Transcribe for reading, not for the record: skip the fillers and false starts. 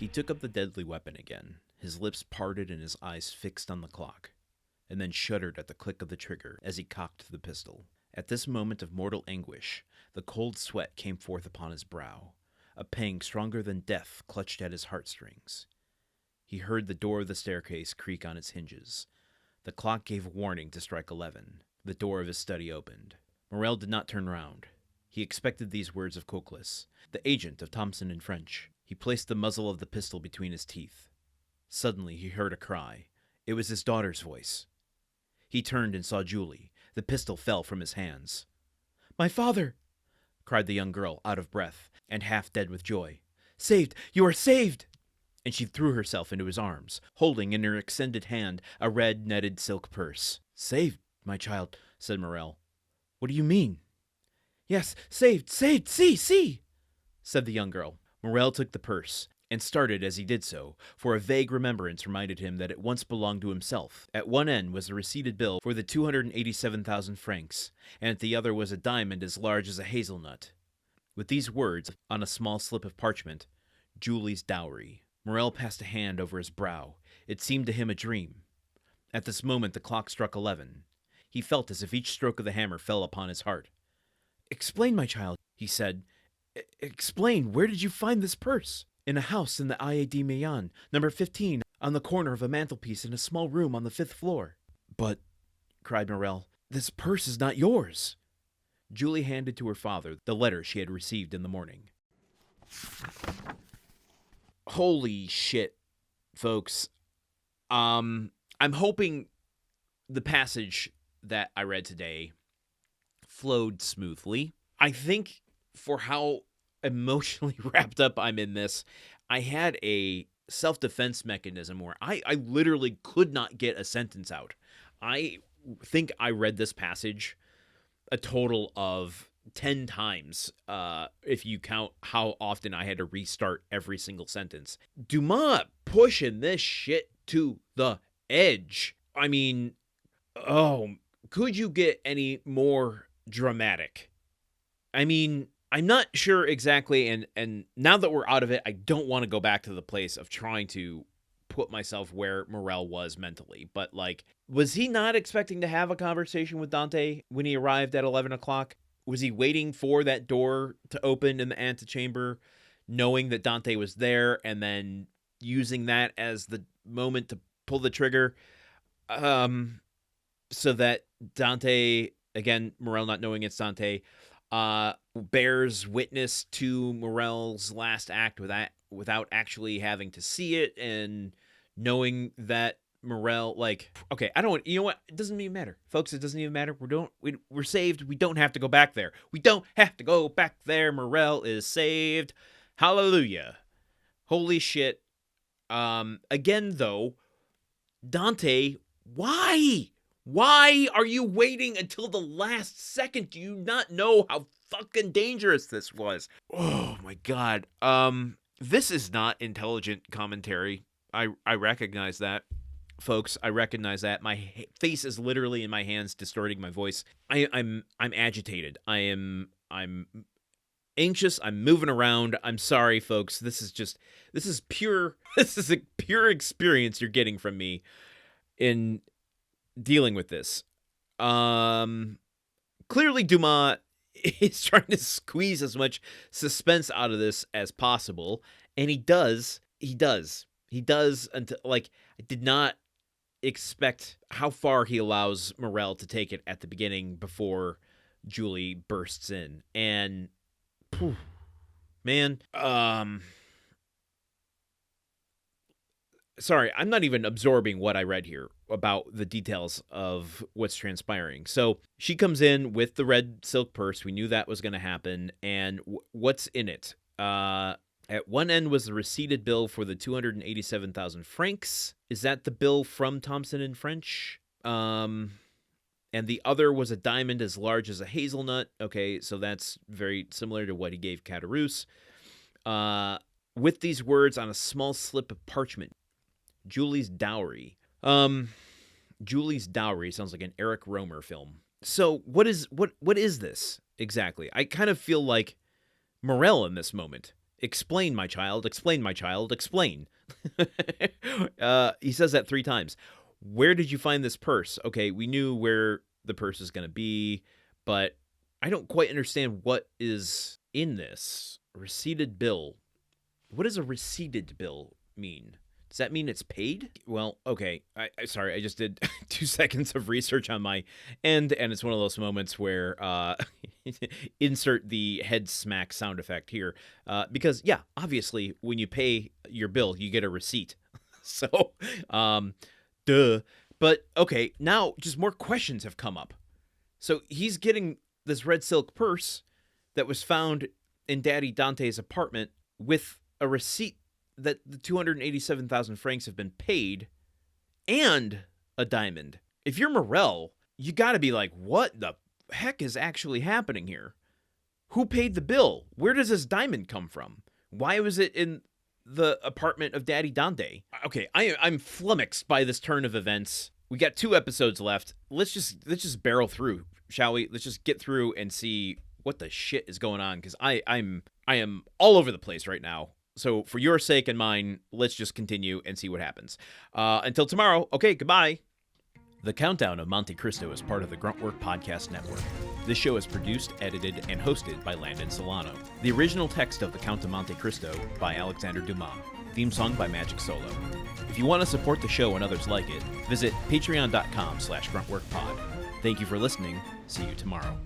He took up the deadly weapon again, his lips parted and his eyes fixed on the clock, and then shuddered at the click of the trigger as he cocked the pistol. At this moment of mortal anguish, the cold sweat came forth upon his brow. A pang stronger than death clutched at his heartstrings. He heard the door of the staircase creak on its hinges. The clock gave warning to strike 11. The door of his study opened. Morrel did not turn round. He expected these words of Cocles, the agent of Thomson French. He placed the muzzle of the pistol between his teeth. Suddenly he heard a cry. It was his daughter's voice. He turned and saw Julie. The pistol fell from his hands. "My father!" cried the young girl, out of breath, and half dead with joy. "Saved! You are saved!" And she threw herself into his arms, holding in her extended hand a red netted silk purse. "Saved, my child," said Morrel. "What do you mean?" "Yes, saved, saved, see, said the young girl. Morrel took the purse, and started as he did so, for a vague remembrance reminded him that it once belonged to himself. At one end was a receipted bill for the 287,000 francs, and at the other was a diamond as large as a hazelnut. With these words, on a small slip of parchment, "Julie's dowry." Morrel passed a hand over his brow. It seemed to him a dream. At this moment the clock struck 11. He felt as if each stroke of the hammer fell upon his heart. "Explain, my child," he said. "Explain, where did you find this purse?" "In a house in the Allée de Meilhan, number 15, on the corner of a mantelpiece in a small room on the 5th floor." "But," cried Morrel, "this purse is not yours." Julie handed to her father the letter she had received in the morning. Holy shit, folks. I'm hoping the passage that I read today flowed smoothly. I think for how emotionally wrapped up I'm in this, I had a self-defense mechanism where I literally could not get a sentence out. I think I read this passage a total of 10 times, if you count how often I had to restart every single sentence. Dumas pushing this shit to the edge. I mean, could you get any more dramatic? I mean, I'm not sure exactly, and now that we're out of it, I don't want to go back to the place of trying to put myself where Morrel was mentally. But, like, was he not expecting to have a conversation with Dante when he arrived at 11 o'clock? Was he waiting for that door to open in the antechamber, knowing that Dante was there, and then using that as the moment to pull the trigger? So that Dante, again, Morrel not knowing it's Dante, bears witness to Morrel's last act without actually having to see it, and knowing that Morrel, like, okay, I don't, you know what? It doesn't even matter, folks. It doesn't even matter. We're saved. We don't have to go back there. We don't have to go back there. Morrel is saved. Hallelujah. Holy shit. Again, though, Dante, why? Why are you waiting until the last second? Do you not know how fucking dangerous this was? Oh my God. This is not intelligent commentary. I recognize that, folks. I recognize that. My face is literally in my hands, distorting my voice. I'm agitated. I'm anxious. I'm moving around. I'm sorry, folks. This is pure a pure experience you're getting from me in dealing with this. Clearly Dumas is trying to squeeze as much suspense out of this as possible, and he does until, like, I did not expect how far he allows Morrel to take it at the beginning before Julie bursts in. And man, sorry, I'm not even absorbing what I read here about the details of what's transpiring. So she comes in with the red silk purse. We knew that was going to happen. And what's in it? At one end was the receipted bill for the 287,000 francs. Is that the bill from Thomson French? And the other was a diamond as large as a hazelnut. Okay, so that's very similar to what he gave Caderousse. With these words on a small slip of parchment, Julie's dowry. Julie's dowry sounds like an Eric Romer film. So what is this exactly? I kind of feel like Morrel in this moment Explain, my child. Explain, my child. Explain. He says that 3 times. Where did you find this purse? Okay, we knew where the purse is going to be, but I don't quite understand what is in this. Receipted bill. What does a receipted bill mean? Does that mean it's paid? Well, okay. Sorry, I just did 2 seconds of research on my end, and it's one of those moments where insert the head smack sound effect here. Because, yeah, obviously, when you pay your bill, you get a receipt. So, duh. But, okay, now just more questions have come up. So he's getting this red silk purse that was found in Daddy Dante's apartment with a receipt that the 287,000 francs have been paid, and a diamond. If you're Morrel, you got to be like, what the heck is actually happening here? Who paid the bill? Where does this diamond come from? Why was it in the apartment of Daddy Dante? Okay, I'm flummoxed by this turn of events. We got 2 episodes left. Let's just barrel through, shall we? Let's just get through and see what the shit is going on, because I am all over the place right now. So for your sake and mine, let's just continue and see what happens. Until tomorrow, okay, goodbye. The Countdown of Monte Cristo is part of the Gruntwork Podcast Network. This show is produced, edited, and hosted by Landon Solano. The original text of The Count of Monte Cristo by Alexander Dumas. Theme song by Magic Solo. If you want to support the show and others like it, visit patreon.com/gruntworkpod. Thank you for listening. See you tomorrow.